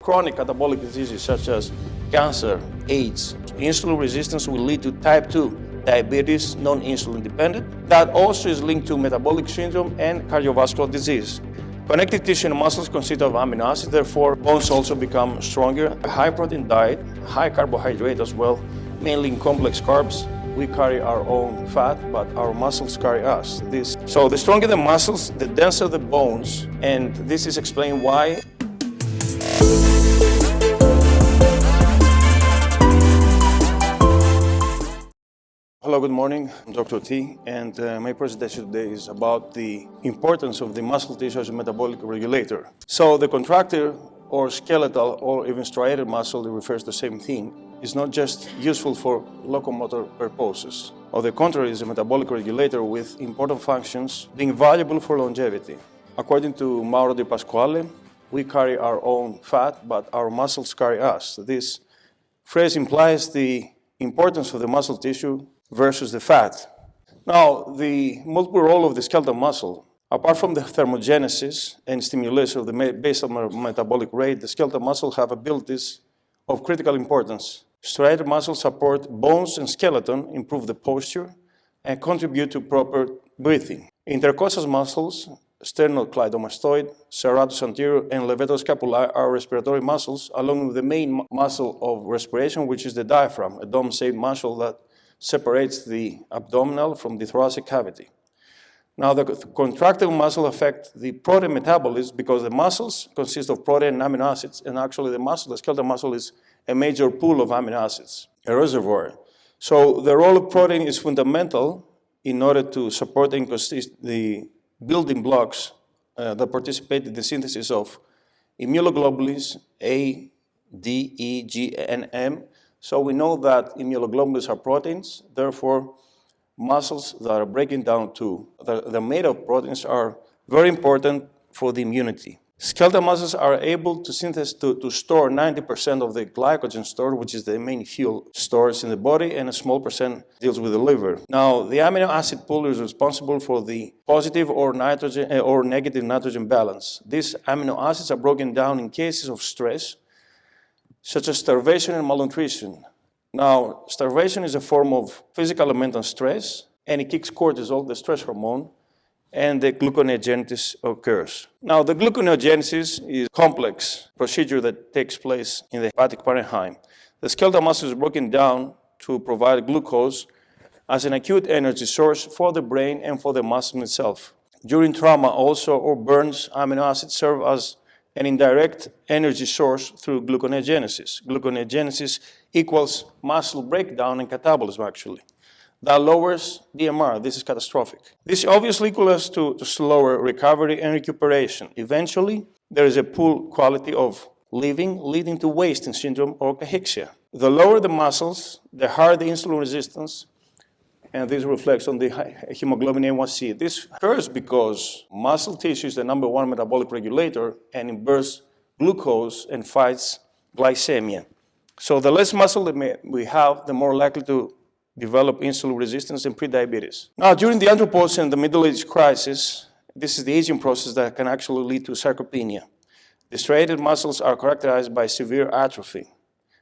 chronic catabolic diseases such as cancer, AIDS. Insulin resistance will lead to type 2 diabetes, non-insulin dependent. That also is linked to metabolic syndrome and cardiovascular disease. Connective tissue and muscles consist of amino acids, therefore bones also become stronger. A high protein diet, high carbohydrate as well, mainly in complex carbs. We carry our own fat, but our muscles carry us. So the stronger the muscles, the denser the bones, and this is explained why. Hello, good morning. I'm Dr. T, and my presentation today is about the importance of the muscle tissue as a metabolic regulator. So the contractor or skeletal or even striated muscle, that refers to the same thing, is not just useful for locomotor purposes. On the contrary, is a metabolic regulator with important functions being valuable for longevity. According to Mauro Di Pasquale, we carry our own fat, but our muscles carry us. This phrase implies the importance of the muscle tissue versus the fat. Now, the multiple role of the skeletal muscle, apart from the thermogenesis and stimulation of the basal metabolic rate, the skeletal muscle have abilities of critical importance. Striated muscles support bones and skeleton, improve the posture, and contribute to proper breathing. Intercostal muscles, sternocleidomastoid, serratus anterior, and levator scapulae are respiratory muscles, along with the main muscle of respiration, which is the diaphragm, a dome-shaped muscle that separates the abdominal from the thoracic cavity. Now, the contractile muscle affect the protein metabolism because the muscles consist of protein and amino acids, and actually the skeletal muscle is a major pool of amino acids, a reservoir. So the role of protein is fundamental in order to support and consist the building blocks that participate in the synthesis of immunoglobulins A, D, E, G, and M. So we know that immunoglobulins are proteins, therefore muscles that are breaking down they're made of proteins are very important for the immunity. Skeletal muscles are able to to store 90% of the glycogen stored, which is the main fuel stores in the body, and a small percent deals with the liver. Now, the amino acid pool is responsible for the positive or negative nitrogen balance. These amino acids are broken down in cases of stress, such as starvation and malnutrition. Now, starvation is a form of physical and mental stress, and it kicks cortisol, the stress hormone, and the gluconeogenesis occurs. Now, the gluconeogenesis is a complex procedure that takes place in the hepatic parenchyma. The skeletal muscle is broken down to provide glucose as an acute energy source for the brain and for the muscle itself. During trauma also, or burns, amino acids serve as an indirect energy source through gluconeogenesis. Gluconeogenesis equals muscle breakdown and catabolism, actually. That lowers BMR. This is catastrophic. This obviously equals to slower recovery and recuperation. Eventually, there is a poor quality of living, leading to wasting syndrome or cachexia. The lower the muscles, the higher the insulin resistance, and this reflects on the hemoglobin A1C. This occurs because muscle tissue is the #1 metabolic regulator, and it burns glucose and fights glycemia. So the less muscle that we have, the more likely to develop insulin resistance and prediabetes. Now, during the andropause and the middle age crisis, this is the aging process that can actually lead to sarcopenia. The striated muscles are characterized by severe atrophy,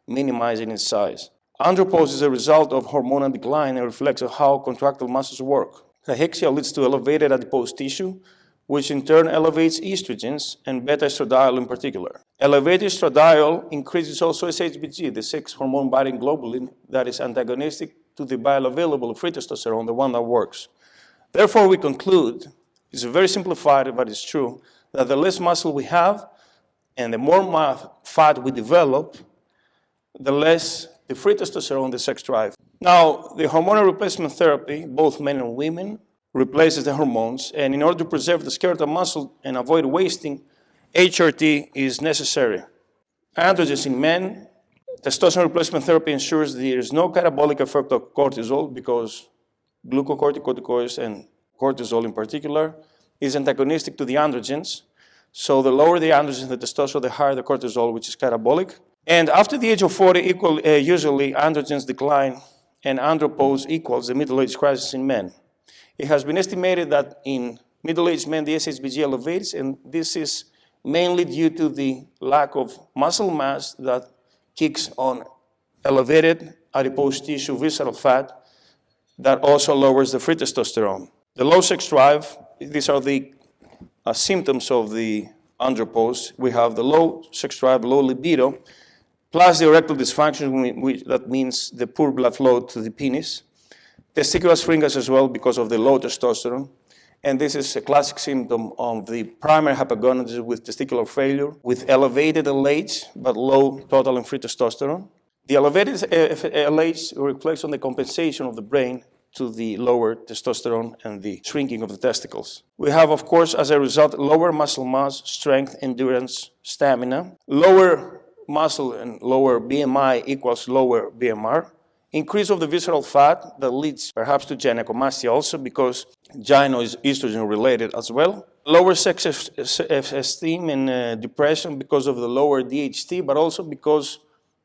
minimizing in size. Andropause is a result of hormonal decline and reflects on how contractile muscles work. Cachexia leads to elevated adipose tissue, which in turn elevates estrogens and beta-estradiol in particular. Elevated estradiol increases also SHBG, the sex hormone-binding globulin that is antagonistic to the bioavailable free testosterone, the one that works. Therefore, we conclude, it's very simplified, but it's true, that the less muscle we have and the more fat we develop, the less the free testosterone, the sex drive. Now, the hormonal replacement therapy, both men and women, replaces the hormones, and in order to preserve the skeletal muscle and avoid wasting, HRT is necessary. Androgens in men, testosterone replacement therapy ensures there is no catabolic effect of cortisol because glucocorticoids and cortisol in particular is antagonistic to the androgens. So the lower the androgens, the testosterone, the higher the cortisol, which is catabolic. And after the age of 40, usually androgens decline and andropause equals the middle age crisis in men. It has been estimated that in middle-aged men, the SHBG elevates, and this is mainly due to the lack of muscle mass that kicks on elevated adipose tissue visceral fat that also lowers the free testosterone. The low sex drive, these are the symptoms of the andropause. We have the low sex drive, low libido, plus the erectile dysfunction, that means the poor blood flow to the penis. Testicular shrinkage as well because of the low testosterone. And this is a classic symptom of the primary hypogonadism with testicular failure, with elevated LH but low total and free testosterone. The elevated LH reflects on the compensation of the brain to the lower testosterone and the shrinking of the testicles. We have, of course, as a result, lower muscle mass, strength, endurance, stamina. Lower muscle and lower BMI equals lower BMR. Increase of the visceral fat that leads perhaps to gynecomastia also because gyno is estrogen related as well. Lower sex esteem and depression because of the lower DHT, but also because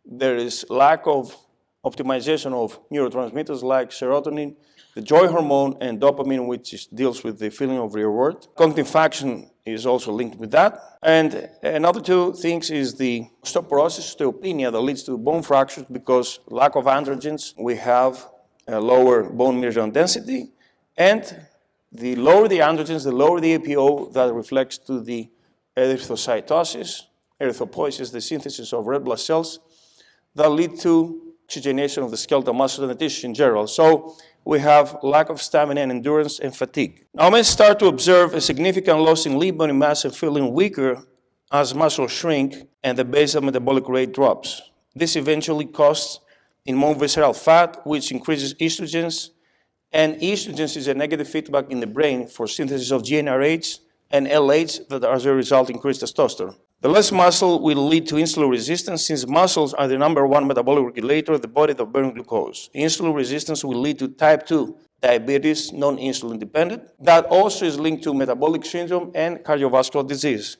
there is lack of optimization of neurotransmitters like serotonin, the joy hormone, and dopamine, which deals with the feeling of reward. Cognitive function is also linked with that. And another two things is the osteoporosis, osteopenia, that leads to bone fractures because lack of androgens. We have a lower bone mineral density, and the lower the androgens, the lower the APO, that reflects to the erythrocytosis, erythropoiesis, the synthesis of red blood cells, that lead to oxygenation of the skeletal muscle and the tissue in general. So we have lack of stamina and endurance and fatigue. Now we start to observe a significant loss in lean body mass and feeling weaker as muscles shrink and the basal metabolic rate drops. This eventually causes in more visceral fat, which increases estrogens, and estrogens is a negative feedback in the brain for synthesis of GnRH and LH that as a result increase testosterone. The less muscle will lead to insulin resistance since muscles are the #1 metabolic regulator of the body that burns glucose. Insulin resistance will lead to type 2 diabetes, non-insulin dependent. That also is linked to metabolic syndrome and cardiovascular disease.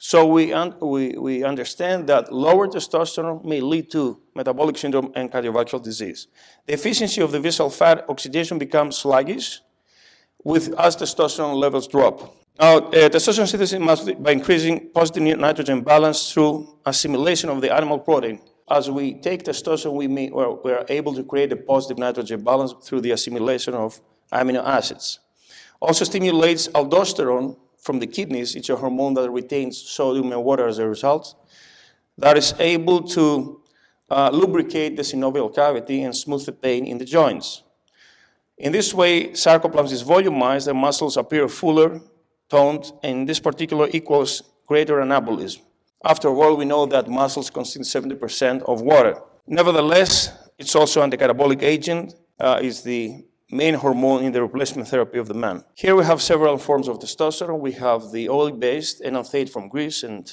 So we understand that lower testosterone may lead to metabolic syndrome and cardiovascular disease. The efficiency of the visceral fat oxidation becomes sluggish as testosterone levels drop. Now, testosterone synthesis must be by increasing positive nitrogen balance through assimilation of the animal protein. As we take testosterone, we are able to create a positive nitrogen balance through the assimilation of amino acids. Also stimulates aldosterone from the kidneys. It's a hormone that retains sodium and water as a result, that is able to lubricate the synovial cavity and smooth the pain in the joints. In this way, sarcoplasm is volumized and muscles appear fuller, toned, and this particular equals greater anabolism. After all, we know that muscles consist 70% of water. Nevertheless, it's also an anticatabolic agent, is the main hormone in the replacement therapy of the man. Here we have several forms of testosterone. We have the oil-based enanthate from Greece and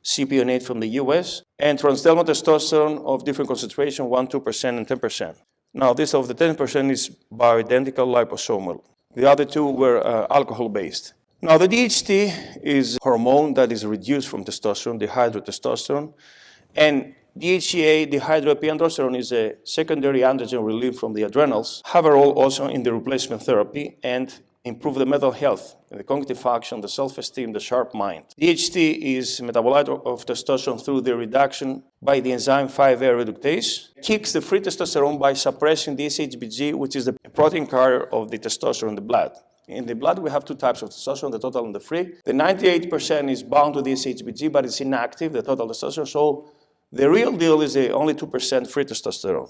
cypionate from the US, and transdermal testosterone of different concentration, 1%, 2%, and 10%. Now, this of the 10% is bioidentical liposomal. The other two were alcohol-based. Now, the DHT is a hormone that is reduced from testosterone, dihydrotestosterone, and DHEA, dihydroepiandrosterone, is a secondary androgen relief from the adrenals, have a role also in the replacement therapy and improve the mental health, the cognitive function, the self-esteem, the sharp mind. DHT is metabolite of testosterone through the reduction by the enzyme 5A reductase, kicks the free testosterone by suppressing the SHBG, which is the protein carrier of the testosterone in the blood. In the blood, we have two types of testosterone, the total and the free. The 98% is bound to the SHBG, but it's inactive, the total testosterone. So the real deal is the only 2% free testosterone.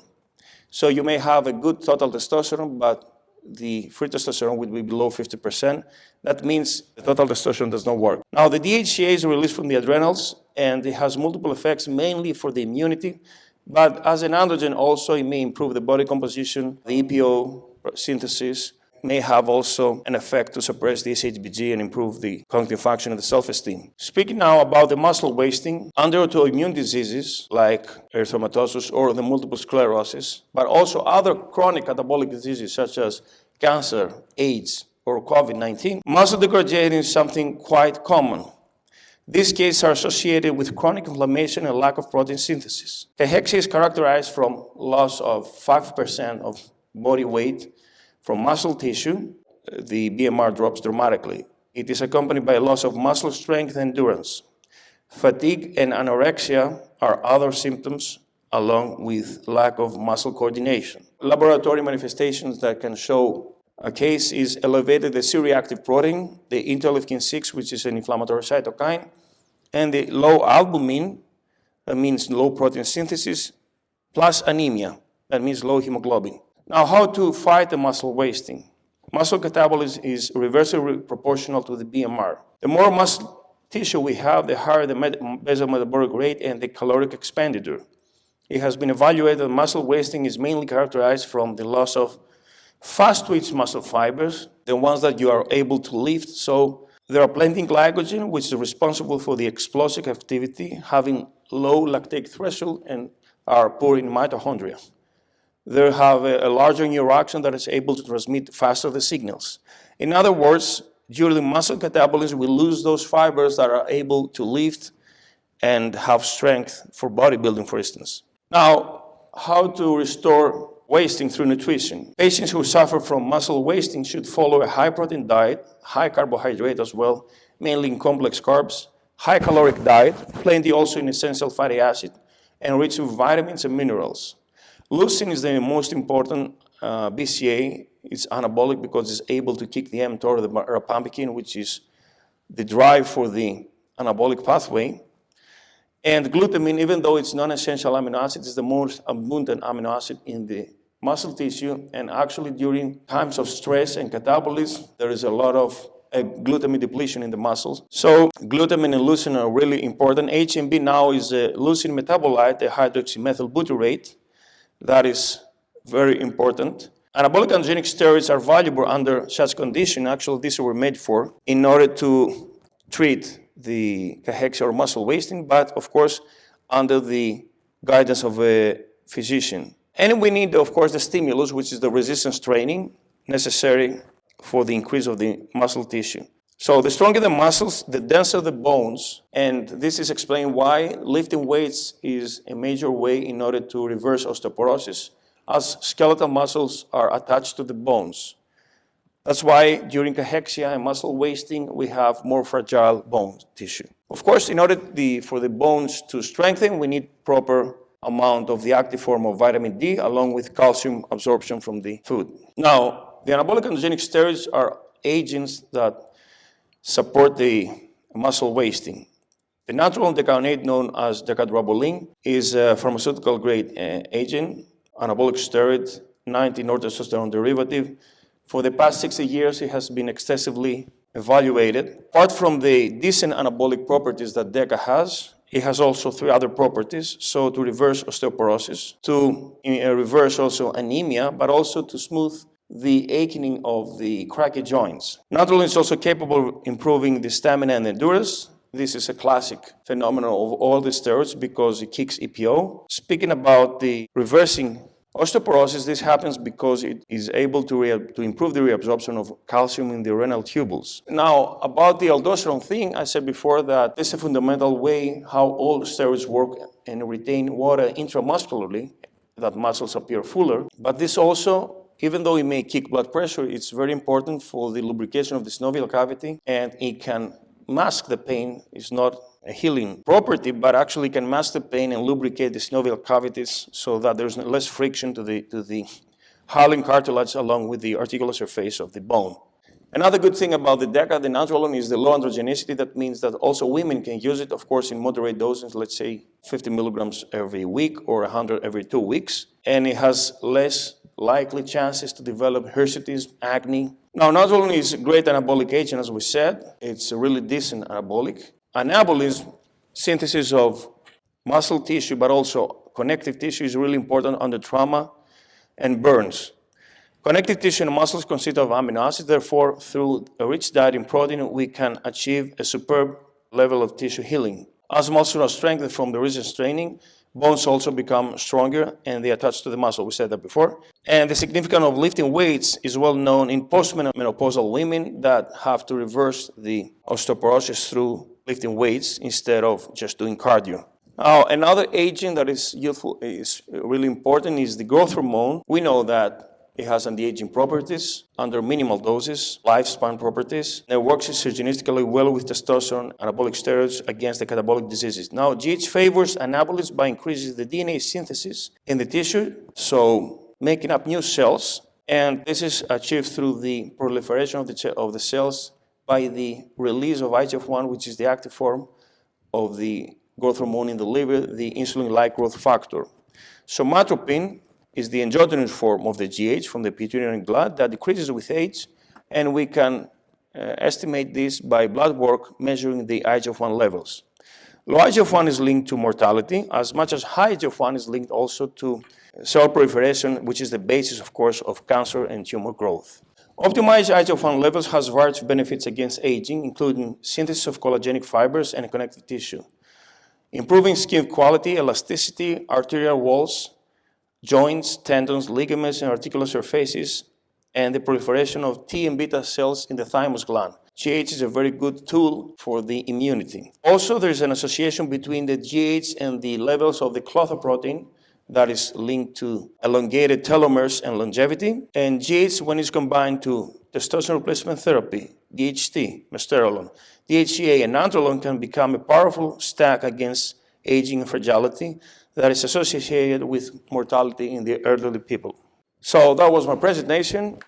So you may have a good total testosterone, but the free testosterone would be below 50%. That means the total testosterone does not work. Now, the DHEA is released from the adrenals, and it has multiple effects, mainly for the immunity. But as an androgen also, it may improve the body composition, the EPO synthesis, may have also an effect to suppress the SHBG and improve the cognitive function and the self-esteem. Speaking now about the muscle wasting, under autoimmune diseases like erythematosus or the multiple sclerosis, but also other chronic metabolic diseases such as cancer, AIDS, or COVID-19, muscle degradation is something quite common. These cases are associated with chronic inflammation and lack of protein synthesis. Cachexia is characterized from loss of 5% of body weight from muscle tissue. The BMR drops dramatically. It is accompanied by a loss of muscle strength and endurance. Fatigue and anorexia are other symptoms along with lack of muscle coordination. Laboratory manifestations that can show a case is elevated the C-reactive protein, the interleukin-6, which is an inflammatory cytokine, and the low albumin, that means low protein synthesis, plus anemia, that means low hemoglobin. Now, how to fight the muscle wasting? Muscle catabolism is reversely proportional to the BMR. The more muscle tissue we have, the higher the basal metabolic rate and the caloric expenditure. It has been evaluated that muscle wasting is mainly characterized from the loss of fast-twitch muscle fibers, the ones that you are able to lift. So there are plenty of glycogen, which is responsible for the explosive activity, having low lactate threshold and are poor in mitochondria. They have a larger neuroaxon that is able to transmit faster the signals. In other words, during muscle catabolism, we lose those fibers that are able to lift and have strength for bodybuilding, for instance. Now, how to restore wasting through nutrition? Patients who suffer from muscle wasting should follow a high-protein diet, high carbohydrate as well, mainly in complex carbs, high-caloric diet, plenty also in essential fatty acid, and rich in vitamins and minerals. Leucine is the most important BCA. It's anabolic because it's able to kick the mTOR, the rapamycin, which is the drive for the anabolic pathway. And glutamine, even though it's non-essential amino acid, is the most abundant amino acid in the muscle tissue. And actually, during times of stress and catabolism, there is a lot of glutamine depletion in the muscles. So glutamine and leucine are really important. HMB now is a leucine metabolite, a hydroxymethyl butyrate. That is very important. Anabolic androgenic steroids are valuable under such condition. Actually, these were made for in order to treat the cachexia or muscle wasting, but of course, under the guidance of a physician. And we need, of course, the stimulus, which is the resistance training necessary for the increase of the muscle tissue. So the stronger the muscles, the denser the bones, and this is explained why lifting weights is a major way in order to reverse osteoporosis, as skeletal muscles are attached to the bones. That's why during cachexia and muscle wasting, we have more fragile bone tissue. Of course, in order for the bones to strengthen, we need proper amount of the active form of vitamin D along with calcium absorption from the food. Now, the anabolic androgenic steroids are agents that support the muscle wasting. The natural decaonate known as decadrabolin is a pharmaceutical grade agent, anabolic steroid, 19-testosterone derivative. For the past 60 years, it has been extensively evaluated. Apart from the decent anabolic properties that DECA has, it has also 3 other properties. So to reverse osteoporosis, to reverse also anemia, but also to smooth the aching of the cracky joints. Not only is it also capable of improving the stamina and endurance. This is a classic phenomenon of all the steroids because it kicks EPO. Speaking about the reversing osteoporosis, this happens because it is able to improve the reabsorption of calcium in the renal tubules. Now, about the aldosterone thing, I said before that this is a fundamental way how all steroids work and retain water intramuscularly, that muscles appear fuller. But this also, even though it may kick blood pressure, it's very important for the lubrication of the synovial cavity, and it can mask the pain. It's not a healing property, but actually can mask the pain and lubricate the synovial cavities so that there's less friction to the hyaline cartilage along with the articular surface of the bone. Another good thing about the DECA, the natural one, is the low androgenicity. That means that also women can use it, of course, in moderate doses, let's say 50 milligrams every week or 100 every 2 weeks. And it has less likely chances to develop hirsutism, acne. Now, not only is it a great anabolic agent, as we said, it's a really decent anabolic. Anabolism, synthesis of muscle tissue, but also connective tissue is really important under trauma and burns. Connective tissue and muscles consist of amino acids. Therefore, through a rich diet in protein, we can achieve a superb level of tissue healing. As muscles are strengthened from the resistance training, bones also become stronger and they attach to the muscle. We said that before. And the significance of lifting weights is well known in postmenopausal women that have to reverse the osteoporosis through lifting weights instead of just doing cardio. Now, another agent that is useful, is really important, is the growth hormone. We know that It has anti-aging properties under minimal doses, lifespan properties, and it works synergistically well with testosterone, anabolic steroids against the catabolic diseases. Now, GH favors anabolism by increasing the DNA synthesis in the tissue, so making up new cells, and this is achieved through the proliferation of the cells by the release of IGF-1, which is the active form of the growth hormone in the liver, the insulin-like growth factor. Somatropin is the endogenous form of the GH from the pituitary gland that decreases with age, and we can estimate this by blood work measuring the IGF-1 levels. Low IGF-1 is linked to mortality, as much as high IGF-1 is linked also to cell proliferation, which is the basis, of course, of cancer and tumor growth. Optimized IGF-1 levels has various benefits against aging, including synthesis of collagenous fibers and connective tissue, improving skin quality, elasticity, arterial walls, joints, tendons, ligaments, and articular surfaces, and the proliferation of T and beta cells in the thymus gland. GH is a very good tool for the immunity. Also, there's an association between the GH and the levels of the clothoprotein that is linked to elongated telomeres and longevity. And GH, when it's combined to testosterone replacement therapy, DHT, mesterolone, DHEA, and androlone, can become a powerful stack against aging and fragility that is associated with mortality in the elderly people. So that was my presentation.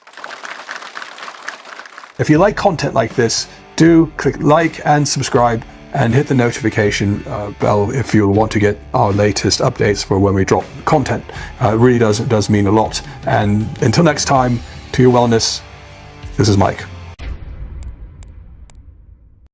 If you like content like this, do click like and subscribe and hit the notification bell if you want to get our latest updates for when we drop content. It really does mean a lot. And until next time, to your wellness, this is Mike.